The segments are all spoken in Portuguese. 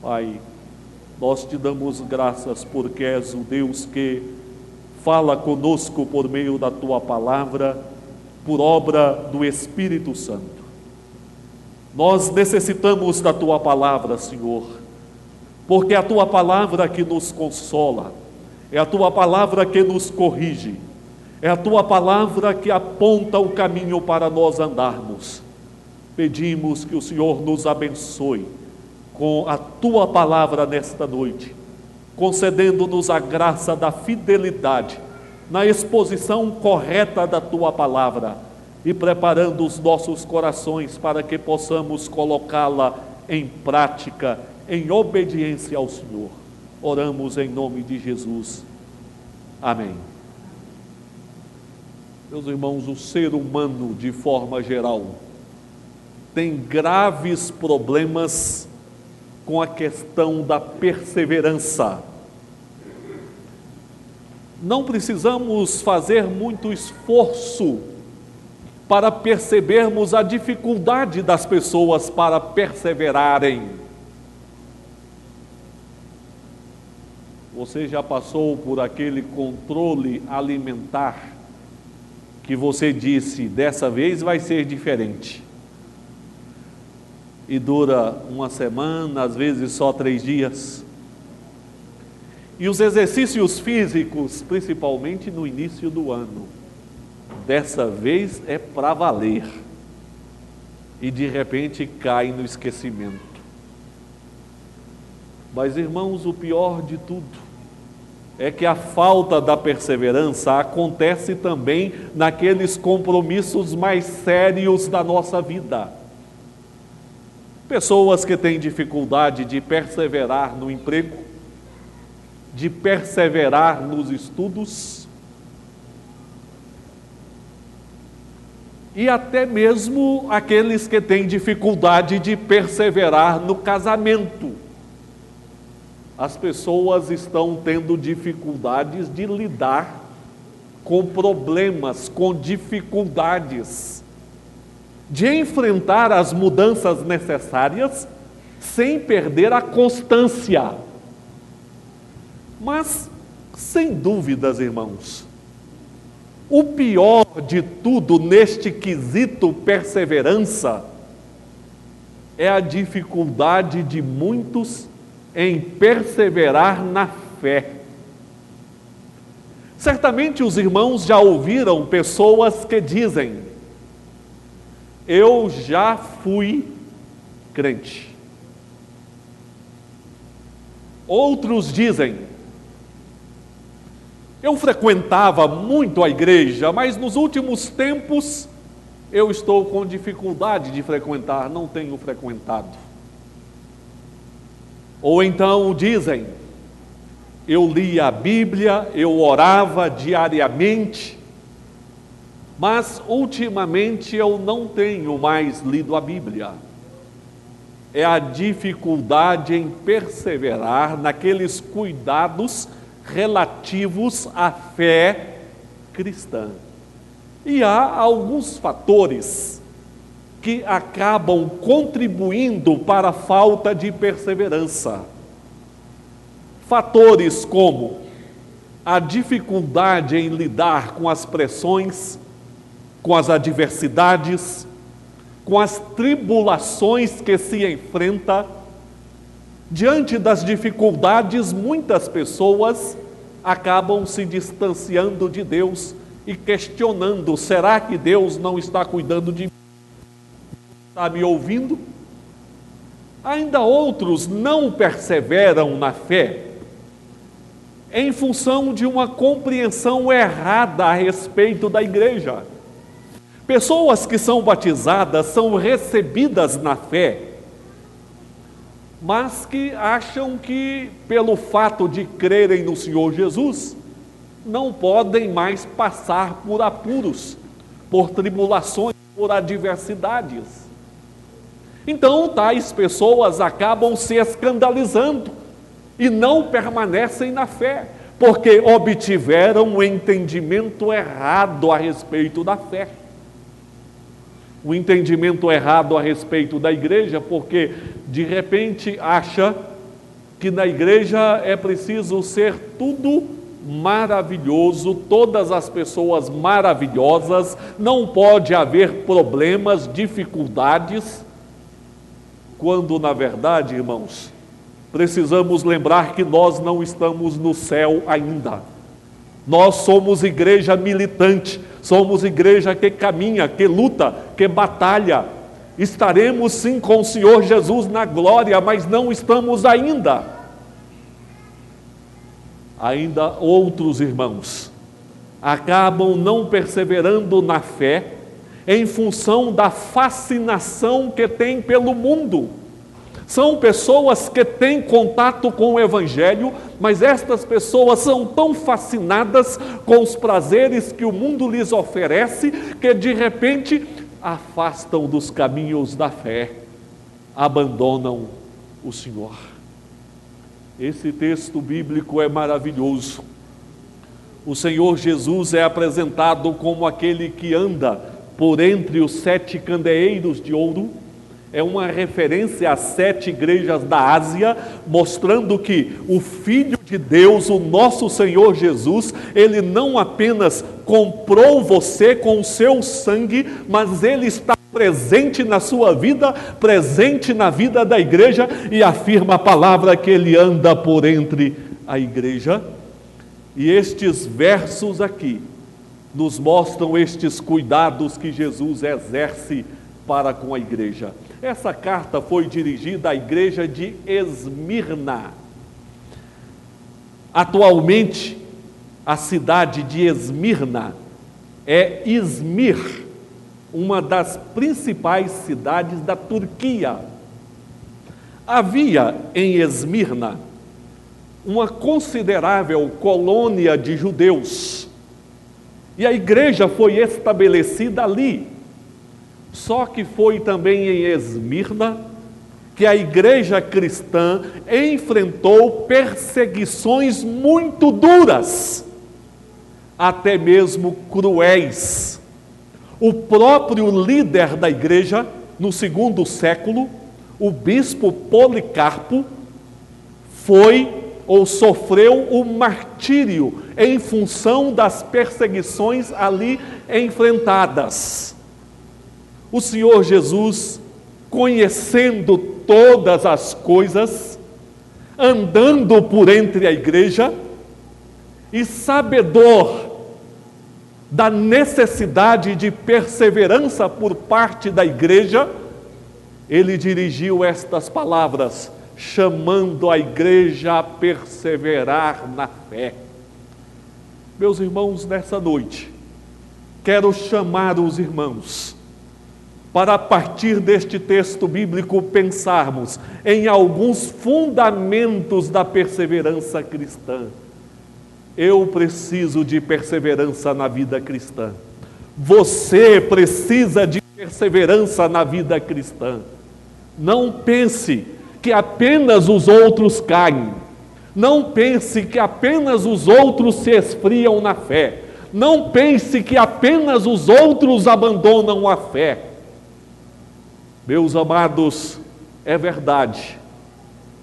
Pai, nós te damos graças porque és o Deus que fala conosco por meio da tua palavra, por obra do Espírito Santo. Nós necessitamos da tua palavra, Senhor, porque é a tua palavra que nos consola, é a tua palavra que nos corrige, é a tua palavra que aponta o caminho para nós andarmos. Pedimos que o Senhor nos abençoe com a tua palavra nesta noite, concedendo-nos a graça da fidelidade na exposição correta da tua palavra e preparando os nossos corações para que possamos colocá-la em prática, em obediência ao Senhor. Oramos em nome de Jesus. Amém. Meus irmãos, o ser humano, de forma geral, tem graves problemas com a questão da perseverança. Não precisamos fazer muito esforço para percebermos a dificuldade das pessoas para perseverarem. Você já passou por aquele controle alimentar que você disse, dessa vez vai ser diferente? E dura uma semana, às vezes só 3 dias. E os exercícios físicos, principalmente no início do ano, dessa vez é para valer. E de repente cai no esquecimento. Mas, irmãos, o pior de tudo é que a falta da perseverança acontece também naqueles compromissos mais sérios da nossa vida. Pessoas que têm dificuldade de perseverar no emprego, de perseverar nos estudos, e até mesmo aqueles que têm dificuldade de perseverar no casamento. As pessoas estão tendo dificuldades de lidar com problemas, com dificuldades, de enfrentar as mudanças necessárias sem perder a constância. Mas, sem dúvidas, irmãos, o pior de tudo neste quesito perseverança é a dificuldade de muitos em perseverar na fé. Certamente os irmãos já ouviram pessoas que dizem: eu já fui crente. Outros dizem: eu frequentava muito a igreja, mas nos últimos tempos eu estou com dificuldade de frequentar, não tenho frequentado. Ou então dizem: eu lia a Bíblia, eu orava diariamente, mas ultimamente eu não tenho mais lido a Bíblia. É a dificuldade em perseverar naqueles cuidados relativos à fé cristã. E há alguns fatores que acabam contribuindo para a falta de perseverança. Fatores como a dificuldade em lidar com as pressões, com as adversidades, com as tribulações que se enfrenta. Diante das dificuldades, muitas pessoas acabam se distanciando de Deus e questionando: será que Deus não está cuidando de mim? Está me ouvindo? Ainda outros não perseveram na fé em função de uma compreensão errada a respeito da igreja. Pessoas que são batizadas são recebidas na fé, mas que acham que, pelo fato de crerem no Senhor Jesus, não podem mais passar por apuros, por tribulações, por adversidades. Então, tais pessoas acabam se escandalizando e não permanecem na fé, porque obtiveram um entendimento errado a respeito da fé. O entendimento errado a respeito da igreja, porque de repente acha que na igreja é preciso ser tudo maravilhoso, todas as pessoas maravilhosas, não pode haver problemas, dificuldades, quando na verdade, irmãos, precisamos lembrar que nós não estamos no céu ainda. Nós somos igreja militante, somos igreja que caminha, que luta, que batalha. Estaremos sim com o Senhor Jesus na glória, mas não estamos ainda. Ainda outros irmãos acabam não perseverando na fé em função da fascinação que tem pelo mundo. São pessoas que têm contato com o Evangelho, mas estas pessoas são tão fascinadas com os prazeres que o mundo lhes oferece, que de repente afastam dos caminhos da fé, abandonam o Senhor. Esse texto bíblico é maravilhoso. O Senhor Jesus é apresentado como aquele que anda por entre os 7 candeeiros de ouro. É uma referência às 7 igrejas da Ásia, mostrando que o Filho de Deus, o nosso Senhor Jesus, Ele não apenas comprou você com o seu sangue, mas Ele está presente na sua vida, presente na vida da igreja, e afirma a palavra que Ele anda por entre a igreja. E estes versos aqui nos mostram estes cuidados que Jesus exerce para com a igreja. Essa carta foi dirigida à igreja de Esmirna. Atualmente, a cidade de Esmirna é Izmir, uma das principais cidades da Turquia. Havia em Esmirna uma considerável colônia de judeus, e a igreja foi estabelecida ali. Só que foi também em Esmirna que a igreja cristã enfrentou perseguições muito duras, até mesmo cruéis. O próprio líder da igreja, no 2º século, o bispo Policarpo, foi ou sofreu o martírio em função das perseguições ali enfrentadas. O Senhor Jesus, conhecendo todas as coisas, andando por entre a igreja e sabedor da necessidade de perseverança por parte da igreja, Ele dirigiu estas palavras, chamando a igreja a perseverar na fé. Meus irmãos, nessa noite, quero chamar os irmãos para, a partir deste texto bíblico, pensarmos em alguns fundamentos da perseverança cristã. Eu preciso de perseverança na vida cristã. Você precisa de perseverança na vida cristã. Não pense que apenas os outros caem. Não pense que apenas os outros se esfriam na fé. Não pense que apenas os outros abandonam a fé. Meus amados, é verdade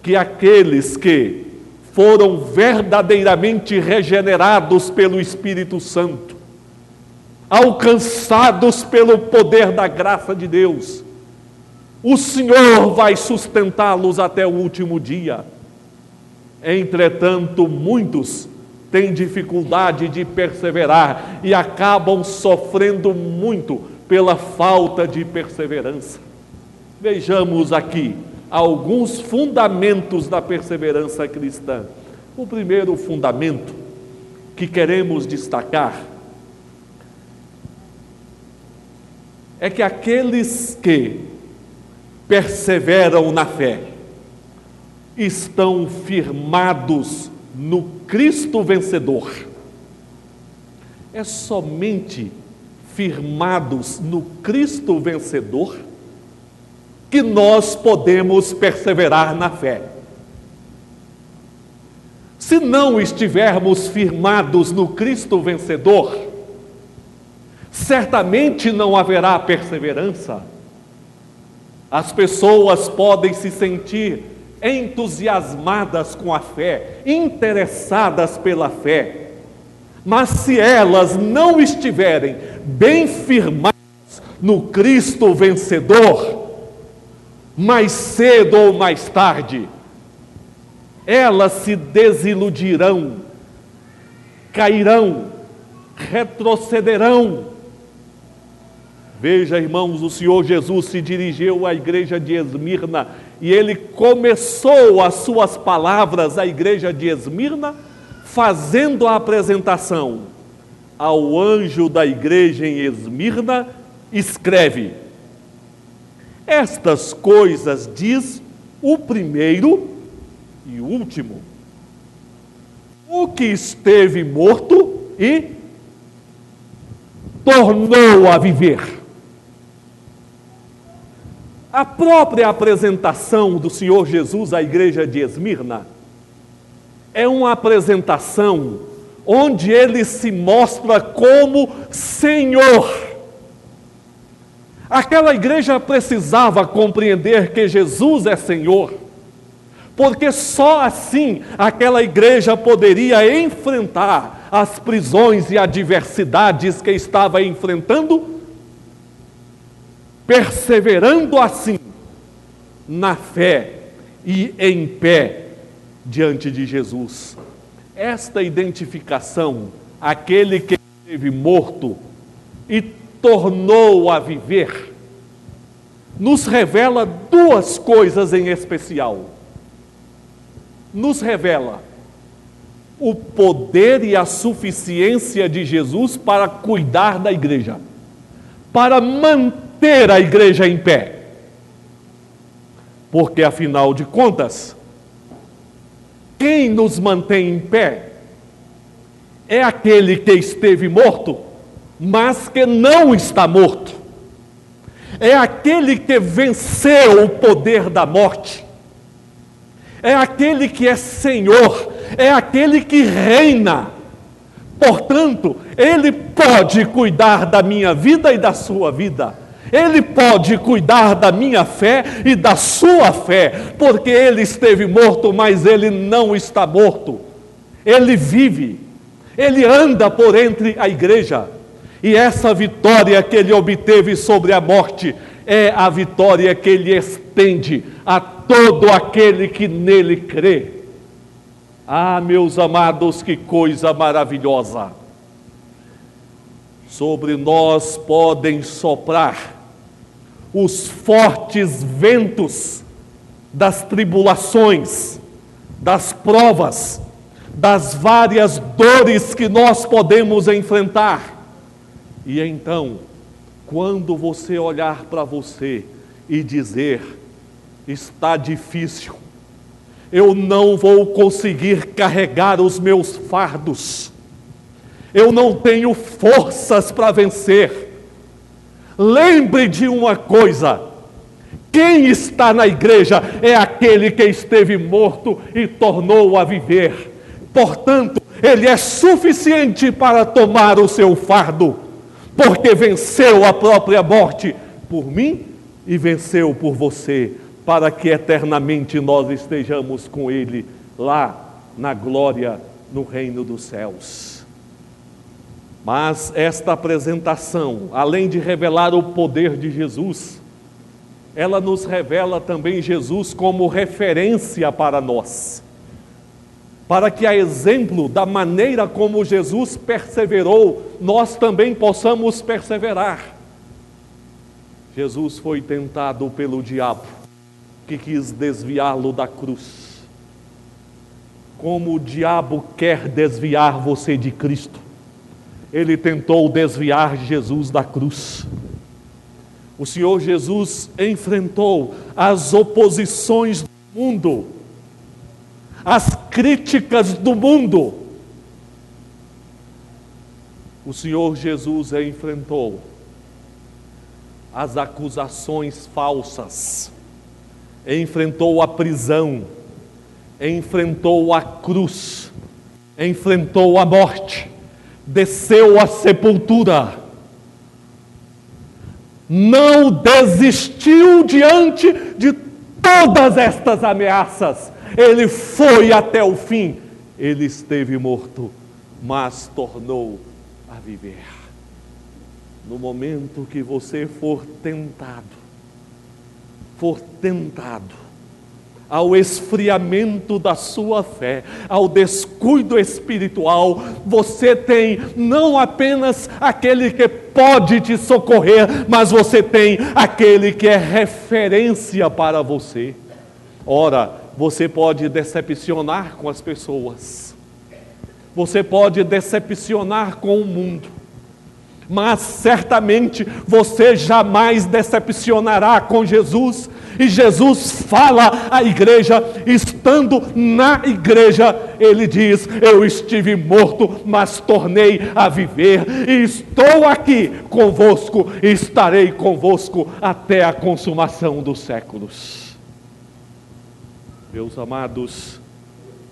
que aqueles que foram verdadeiramente regenerados pelo Espírito Santo, alcançados pelo poder da graça de Deus, o Senhor vai sustentá-los até o último dia. Entretanto, muitos têm dificuldade de perseverar e acabam sofrendo muito pela falta de perseverança. Vejamos aqui alguns fundamentos da perseverança cristã. O primeiro fundamento que queremos destacar é que aqueles que perseveram na fé estão firmados no Cristo vencedor. É somente firmados no Cristo vencedor que nós podemos perseverar na fé. Se não estivermos firmados no Cristo vencedor, certamente não haverá perseverança. As pessoas podem se sentir entusiasmadas com a fé, interessadas pela fé, mas se elas não estiverem bem firmadas no Cristo vencedor, mais cedo ou mais tarde, elas se desiludirão, cairão, retrocederão. Veja, irmãos, o Senhor Jesus se dirigiu à igreja de Esmirna e ele começou as suas palavras à igreja de Esmirna fazendo a apresentação. Ao anjo da igreja em Esmirna, escreve: estas coisas diz o primeiro e o último, o que esteve morto e tornou a viver. A própria apresentação do Senhor Jesus à igreja de Esmirna é uma apresentação onde ele se mostra como Senhor. Aquela igreja precisava compreender que Jesus é Senhor, porque só assim aquela igreja poderia enfrentar as prisões e adversidades que estava enfrentando, perseverando assim na fé e em pé diante de Jesus. Esta identificação, aquele que esteve morto e tornou a viver, nos revela duas coisas em especial. Nos revela o poder e a suficiência de Jesus para cuidar da igreja, para manter a igreja em pé. Porque, afinal de contas, quem nos mantém em pé é aquele que esteve morto, mas que não está morto. É aquele que venceu o poder da morte. É aquele que é Senhor, é aquele que reina. Portanto, ele pode cuidar da minha vida e da sua vida. Ele pode cuidar da minha fé e da sua fé, porque ele esteve morto, mas ele não está morto. Ele vive, ele anda por entre a igreja. E essa vitória que ele obteve sobre a morte é a vitória que ele estende a todo aquele que nele crê. Ah, meus amados, que coisa maravilhosa! Sobre nós podem soprar os fortes ventos das tribulações, das provas, das várias dores que nós podemos enfrentar. E então, quando você olhar para você e dizer: está difícil, eu não vou conseguir carregar os meus fardos, eu não tenho forças para vencer. Lembre de uma coisa: quem está na igreja é aquele que esteve morto e tornou a viver. Portanto, ele é suficiente para tomar o seu fardo, porque venceu a própria morte por mim e venceu por você, para que eternamente nós estejamos com ele lá na glória, no reino dos céus. Mas esta apresentação, além de revelar o poder de Jesus, ela nos revela também Jesus como referência para nós, para que, a exemplo da maneira como Jesus perseverou, nós também possamos perseverar. Jesus foi tentado pelo diabo, que quis desviá-lo da cruz. Como o diabo quer desviar você de Cristo, ele tentou desviar Jesus da cruz. O Senhor Jesus enfrentou as oposições do mundo, as críticas do mundo. O Senhor Jesus enfrentou as acusações falsas, enfrentou a prisão, enfrentou a cruz, enfrentou a morte, desceu à sepultura, não desistiu diante de todas estas ameaças, ele foi até o fim. Ele esteve morto, mas tornou a viver. No momento que você for tentado ao esfriamento da sua fé, ao descuido espiritual, você tem não apenas aquele que pode te socorrer, mas você tem aquele que é referência para você. Ora, você pode decepcionar com as pessoas, você pode decepcionar com o mundo, mas certamente você jamais decepcionará com Jesus. E Jesus fala à igreja, estando na igreja, ele diz: eu estive morto, mas tornei a viver, e estou aqui convosco, e estarei convosco até a consumação dos séculos. Meus amados,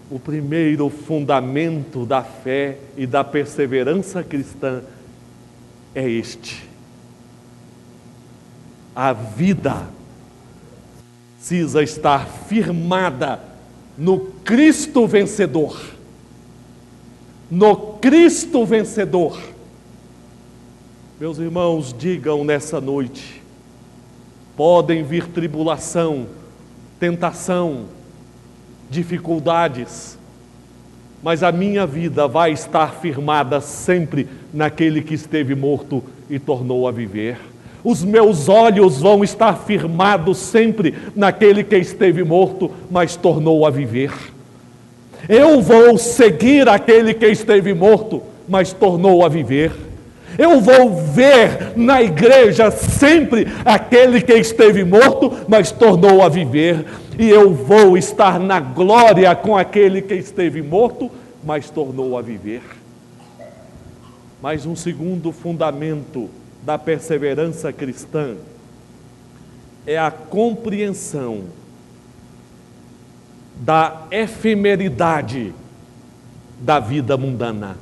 o primeiro fundamento da fé e da perseverança cristã é este: a vida precisa estar firmada no Cristo vencedor. No Cristo vencedor. Meus irmãos, digam nessa noite: podem vir tribulação, tentação, dificuldades, mas a minha vida vai estar firmada sempre naquele que esteve morto e tornou a viver. Os meus olhos vão estar firmados sempre naquele que esteve morto, mas tornou a viver. Eu vou seguir aquele que esteve morto, mas tornou a viver. Eu vou ver na igreja sempre aquele que esteve morto, mas tornou a viver. E eu vou estar na glória com aquele que esteve morto, mas tornou a viver. Mas um segundo fundamento da perseverança cristã é a compreensão da efemeridade da vida mundana.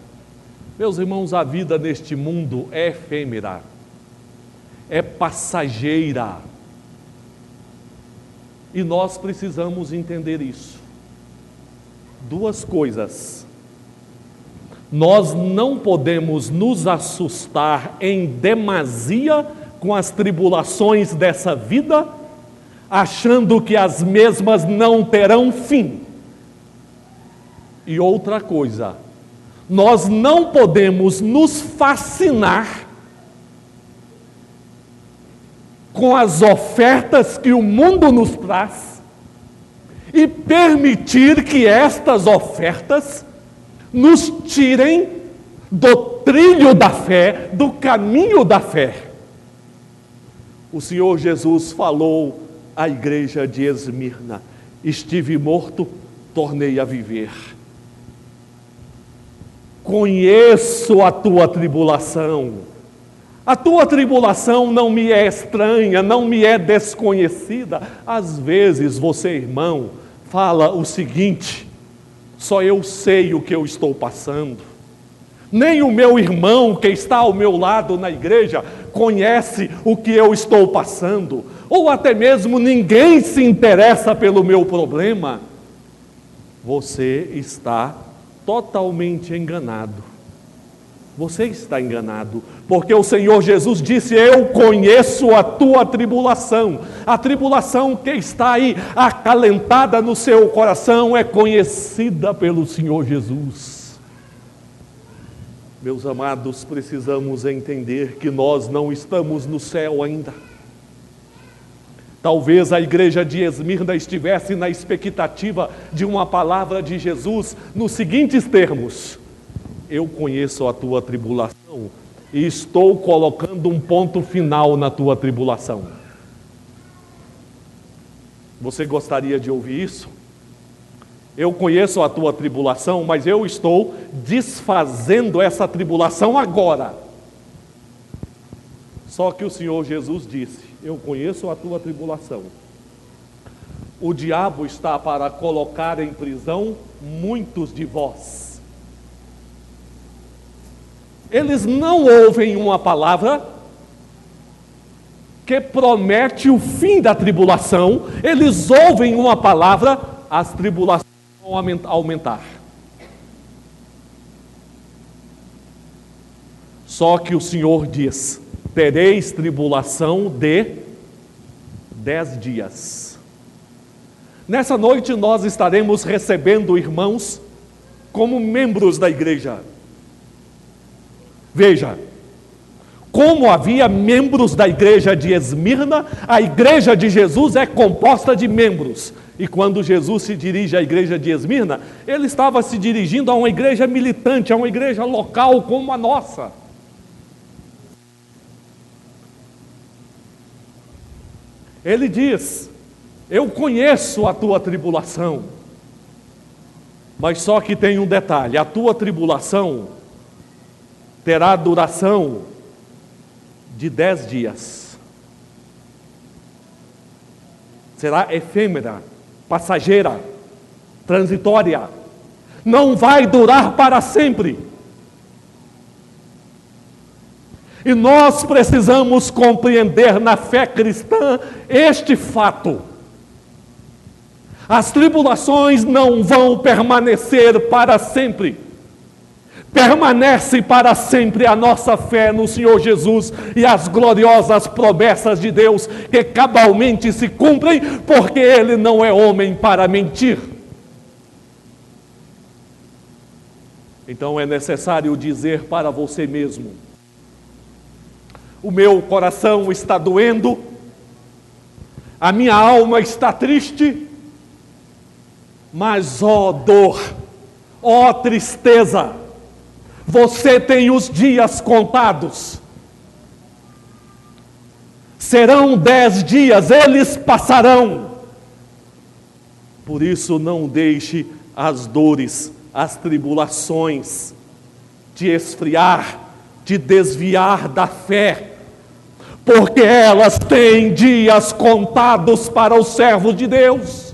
Meus irmãos, a vida neste mundo é efêmera, é passageira, e nós precisamos entender isso. Duas coisas: nós não podemos nos assustar em demasia com as tribulações dessa vida, achando que as mesmas não terão fim. E outra coisa, nós não podemos nos fascinar com as ofertas que o mundo nos traz e permitir que estas ofertas nos tirem do trilho da fé, do caminho da fé. O Senhor Jesus falou à igreja de Esmirna: estive morto, tornei a viver. Conheço a tua tribulação. A tua tribulação não me é estranha, não me é desconhecida. Às vezes você, irmão, fala o seguinte: só eu sei o que eu estou passando. Nem o meu irmão que está ao meu lado na igreja conhece o que eu estou passando. Ou até mesmo ninguém se interessa pelo meu problema. Você está totalmente enganado. Você está enganado, porque o Senhor Jesus disse: eu conheço a tua tribulação. A tribulação que está aí acalentada no seu coração é conhecida pelo Senhor Jesus. Meus amados, precisamos entender que nós não estamos no céu ainda. Talvez a igreja de Esmirna estivesse na expectativa de uma palavra de Jesus nos seguintes termos: eu conheço a tua tribulação e estou colocando um ponto final na tua tribulação. Você gostaria de ouvir isso? Eu conheço a tua tribulação, mas eu estou desfazendo essa tribulação agora. Só que o Senhor Jesus disse: eu conheço a tua tribulação. O diabo está para colocar em prisão muitos de vós. Eles não ouvem uma palavra que promete o fim da tribulação, eles ouvem uma palavra, as tribulações vão aumentar. Só que o Senhor diz: tereis tribulação de 10 dias. Nessa noite nós estaremos recebendo irmãos como membros da igreja. Veja, como havia membros da igreja de Esmirna, a igreja de Jesus é composta de membros. E quando Jesus se dirige à igreja de Esmirna, ele estava se dirigindo a uma igreja militante, a uma igreja local como a nossa. Ele diz: eu conheço a tua tribulação, mas só que tem um detalhe: a tua tribulação terá duração de 10 dias. Será efêmera, passageira, transitória, não vai durar para sempre. E nós precisamos compreender na fé cristã este fato: as tribulações não vão permanecer para sempre. Permanece para sempre a nossa fé no Senhor Jesus e as gloriosas promessas de Deus que cabalmente se cumprem, porque Ele não é homem para mentir. Então é necessário dizer para você mesmo: o meu coração está doendo, a minha alma está triste, mas ó dor, ó tristeza, você tem os dias contados. Serão 10 dias, eles passarão. Por isso não deixe as dores, as tribulações te esfriar, te desviar da fé, porque elas têm dias contados para os servos de Deus.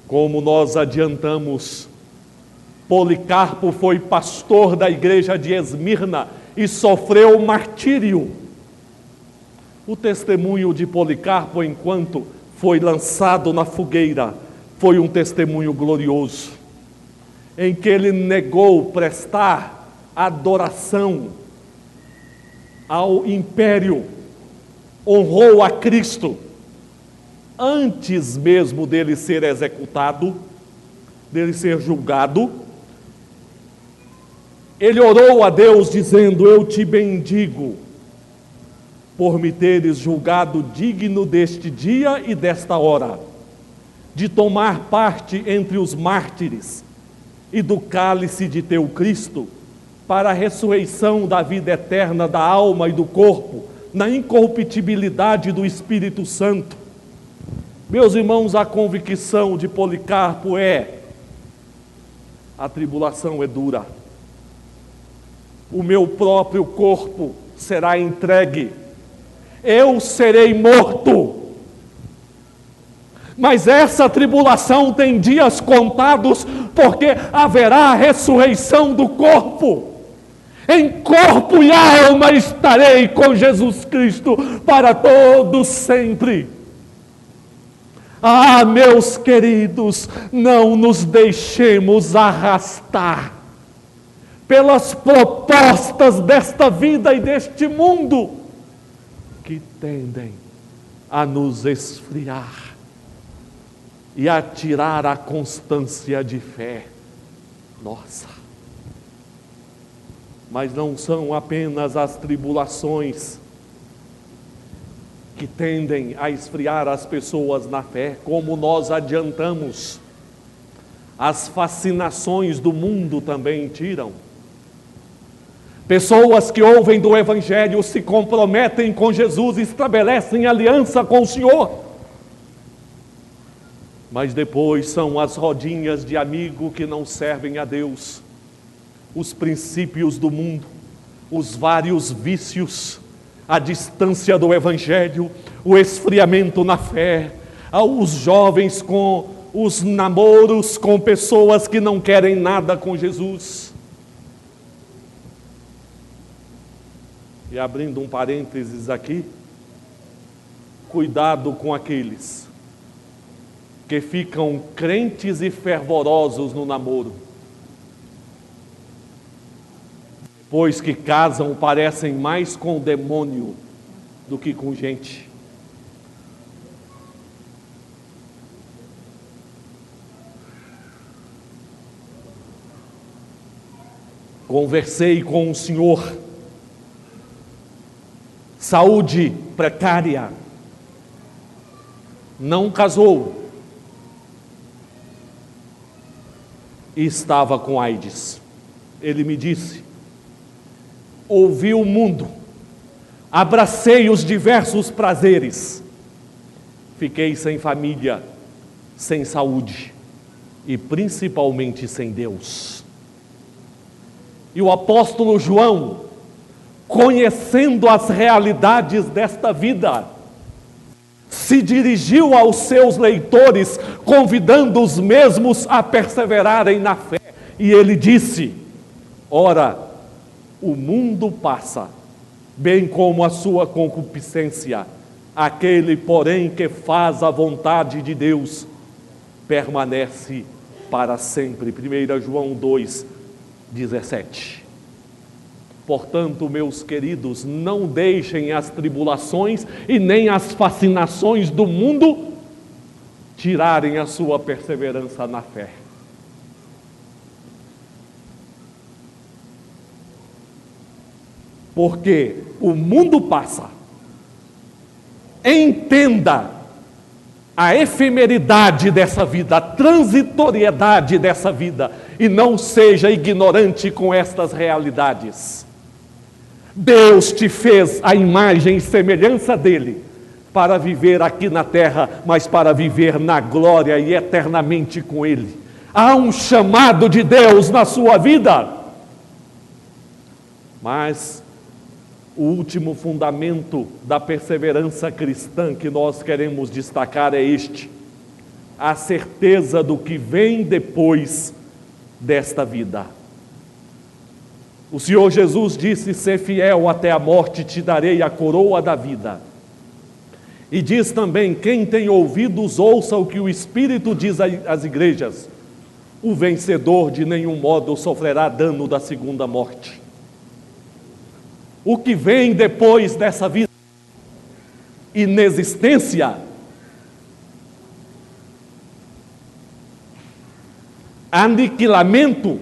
Como nós adiantamos, Policarpo foi pastor da igreja de Esmirna e sofreu martírio. O testemunho de Policarpo, enquanto foi lançado na fogueira, foi um testemunho glorioso, em que ele negou prestar adoração ao império, honrou a Cristo, antes mesmo dele ser executado, dele ser julgado. Ele orou a Deus dizendo: eu te bendigo por me teres julgado digno deste dia e desta hora, de tomar parte entre os mártires e do cálice de teu Cristo, para a ressurreição da vida eterna da alma e do corpo, na incorruptibilidade do Espírito Santo. Meus irmãos, a convicção de Policarpo é: a tribulação é dura, o meu próprio corpo será entregue, eu serei morto, mas essa tribulação tem dias contados, porque haverá a ressurreição do corpo. Em corpo e alma estarei com Jesus Cristo para todo sempre. Ah, meus queridos, não nos deixemos arrastar pelas propostas desta vida e deste mundo, que tendem a nos esfriar e a tirar a constância de fé nossa. Mas não são apenas as tribulações que tendem a esfriar as pessoas na fé, como nós adiantamos, as fascinações do mundo também tiram. Pessoas que ouvem do Evangelho, se comprometem com Jesus, estabelecem aliança com o Senhor, mas depois são as rodinhas de amigo que não servem a Deus, os princípios do mundo, os vários vícios, a distância do Evangelho, o esfriamento na fé, os jovens com os namoros com pessoas que não querem nada com Jesus. E abrindo um parênteses aqui, cuidado com aqueles que ficam crentes e fervorosos no namoro. Depois que casam, parecem mais com o demônio do que com gente. Conversei com um senhor, saúde precária, não casou e estava com AIDS. Ele me disse: ouvi o mundo, abracei os diversos prazeres, fiquei sem família, sem saúde e principalmente sem Deus. E o apóstolo João, conhecendo as realidades desta vida, se dirigiu aos seus leitores, convidando os mesmos a perseverarem na fé. E ele disse: ora, o mundo passa, bem como a sua concupiscência. Aquele, porém, que faz a vontade de Deus, permanece para sempre. 1 João 2:17. Portanto, meus queridos, não deixem as tribulações e nem as fascinações do mundo tirarem a sua perseverança na fé. Porque o mundo passa. Entenda a efemeridade dessa vida, a transitoriedade dessa vida, e não seja ignorante com estas realidades. Deus te fez a imagem e semelhança dele, para viver aqui na terra, mas para viver na glória e eternamente com ele. Há um chamado de Deus na sua vida, mas o último fundamento da perseverança cristã que nós queremos destacar é este: a certeza do que vem depois desta vida. O Senhor Jesus disse: ser fiel até a morte, te darei a coroa da vida. E diz também: quem tem ouvidos, ouça o que o Espírito diz às igrejas. O vencedor de nenhum modo sofrerá dano da segunda morte. O que vem depois dessa vida? Inexistência, aniquilamento,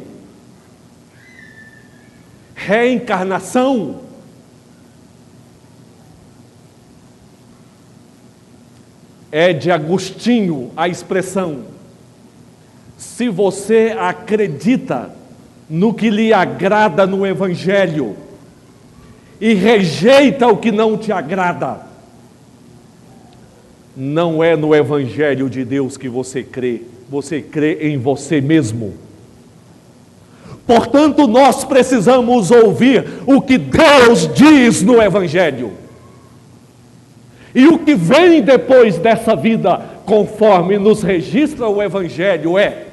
reencarnação, é de Agostinho a expressão: se você acredita no que lhe agrada no Evangelho e rejeita o que não te agrada, não é no Evangelho de Deus que você crê em você mesmo. Portanto, nós precisamos ouvir o que Deus diz no Evangelho. E o que vem depois dessa vida, conforme nos registra o Evangelho, é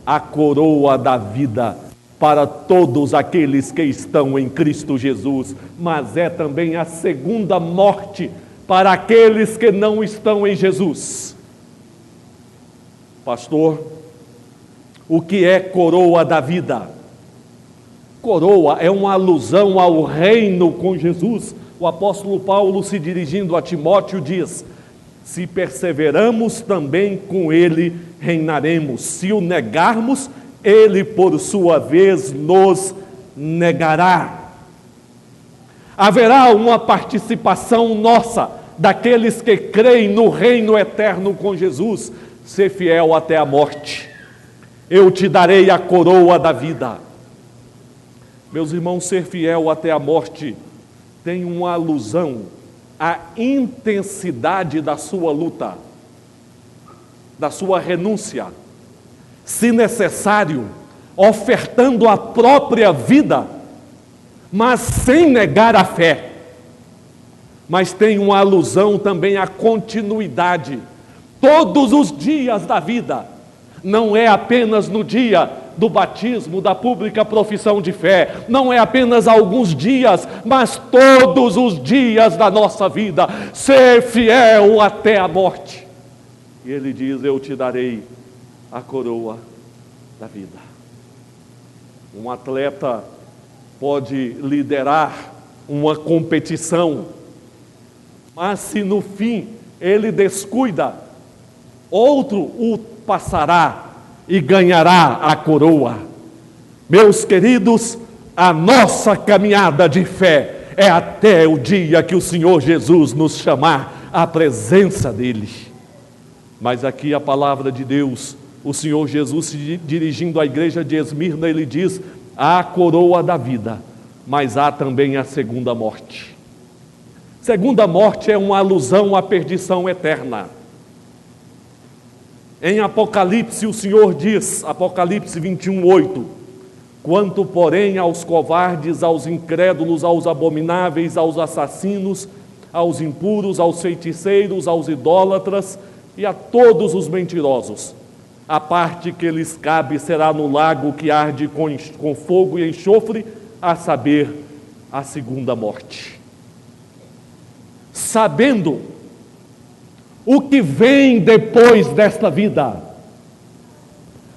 a coroa da vida para todos aqueles que estão em Cristo Jesus, mas é também a segunda morte para aqueles que não estão em Jesus. Pastor, o que é coroa da vida? Coroa é uma alusão ao reino com Jesus. O apóstolo Paulo, se dirigindo a Timóteo, diz: se perseveramos, também com ele reinaremos. Se o negarmos, ele por sua vez nos negará. Haverá uma participação nossa, daqueles que creem no reino eterno com Jesus. Ser fiel até a morte, eu te darei a coroa da vida. Meus irmãos, ser fiel até a morte tem uma alusão à intensidade da sua luta, da sua renúncia, se necessário, ofertando a própria vida, mas sem negar a fé. Mas tem uma alusão também à continuidade, todos os dias da vida. Não é apenas no dia do batismo, da pública profissão de fé. Não é apenas alguns dias, mas todos os dias da nossa vida. Ser fiel até a morte. E ele diz: eu te darei a coroa da vida. Um atleta pode liderar uma competição, mas se no fim ele descuida, outro o passará e ganhará a coroa. Meus queridos, a nossa caminhada de fé é até o dia que o Senhor Jesus nos chamar à presença dEle. Mas aqui a palavra de Deus, o Senhor Jesus se dirigindo à igreja de Esmirna, ele diz: há a coroa da vida, mas há também a segunda morte. Segunda morte é uma alusão à perdição eterna. Em Apocalipse o Senhor diz, Apocalipse 21:8, quanto porém aos covardes, aos incrédulos, aos abomináveis, aos assassinos, aos impuros, aos feiticeiros, aos idólatras e a todos os mentirosos, a parte que lhes cabe será no lago que arde com fogo e enxofre, a saber, a segunda morte. Sabendo o que vem depois desta vida,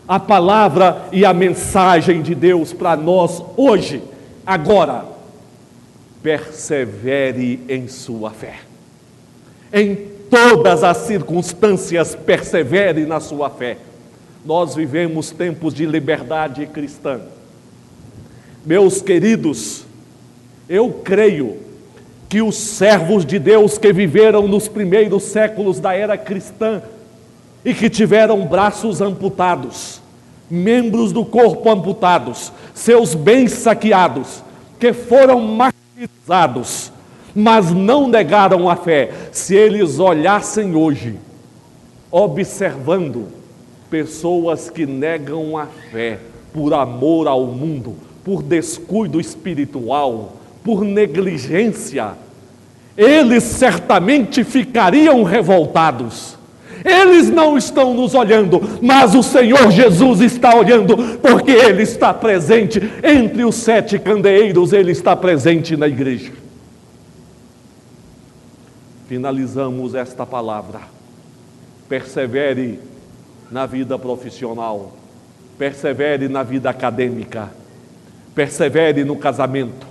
a palavra e a mensagem de Deus para nós hoje, agora: persevere em sua fé. Em todas as circunstâncias, persevere na sua fé. Nós vivemos tempos de liberdade cristã. Meus queridos, eu creio que os servos de Deus que viveram nos primeiros séculos da era cristã e que tiveram braços amputados, membros do corpo amputados, seus bens saqueados, que foram martirizados, mas não negaram a fé, se eles olhassem hoje, observando pessoas que negam a fé por amor ao mundo, por descuido espiritual, por negligência, eles certamente ficariam revoltados. Eles não estão nos olhando, mas o Senhor Jesus está olhando, porque Ele está presente entre os 7 candeeiros, Ele está presente na igreja. Finalizamos esta palavra: persevere na vida profissional, persevere na vida acadêmica, persevere no casamento,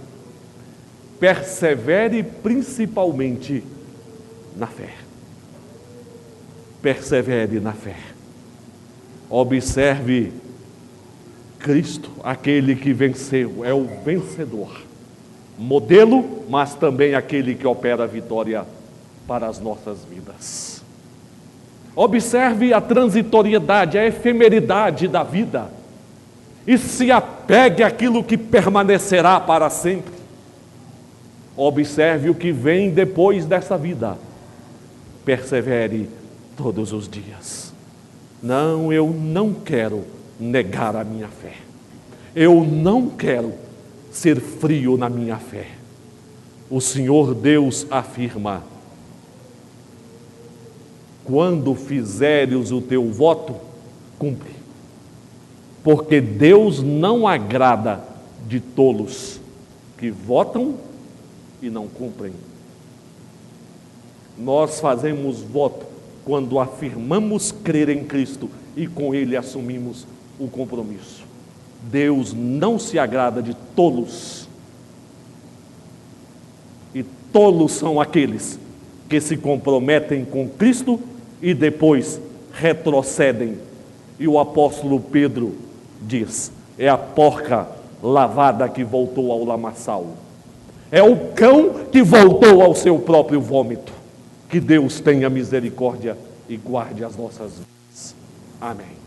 persevere principalmente na fé. Persevere na fé. Observe Cristo, aquele que venceu, é o vencedor. Modelo, mas também aquele que opera a vitória para as nossas vidas. Observe a transitoriedade, a efemeridade da vida. E se apegue àquilo que permanecerá para sempre. Observe o que vem depois dessa vida. Persevere todos os dias. Não, eu não quero negar a minha fé. Eu não quero ser frio na minha fé. O Senhor Deus afirma: quando fizeres o teu voto, cumpre. Porque Deus não agrada de tolos que votam e não cumprem. Nós fazemos voto quando afirmamos crer em Cristo e com Ele assumimos o compromisso. Deus não se agrada de tolos. E tolos são aqueles que se comprometem com Cristo e depois retrocedem. E o apóstolo Pedro diz: é a porca lavada que voltou ao lamaçal. É o cão que voltou ao seu próprio vômito. Que Deus tenha misericórdia e guarde as nossas vidas. Amém.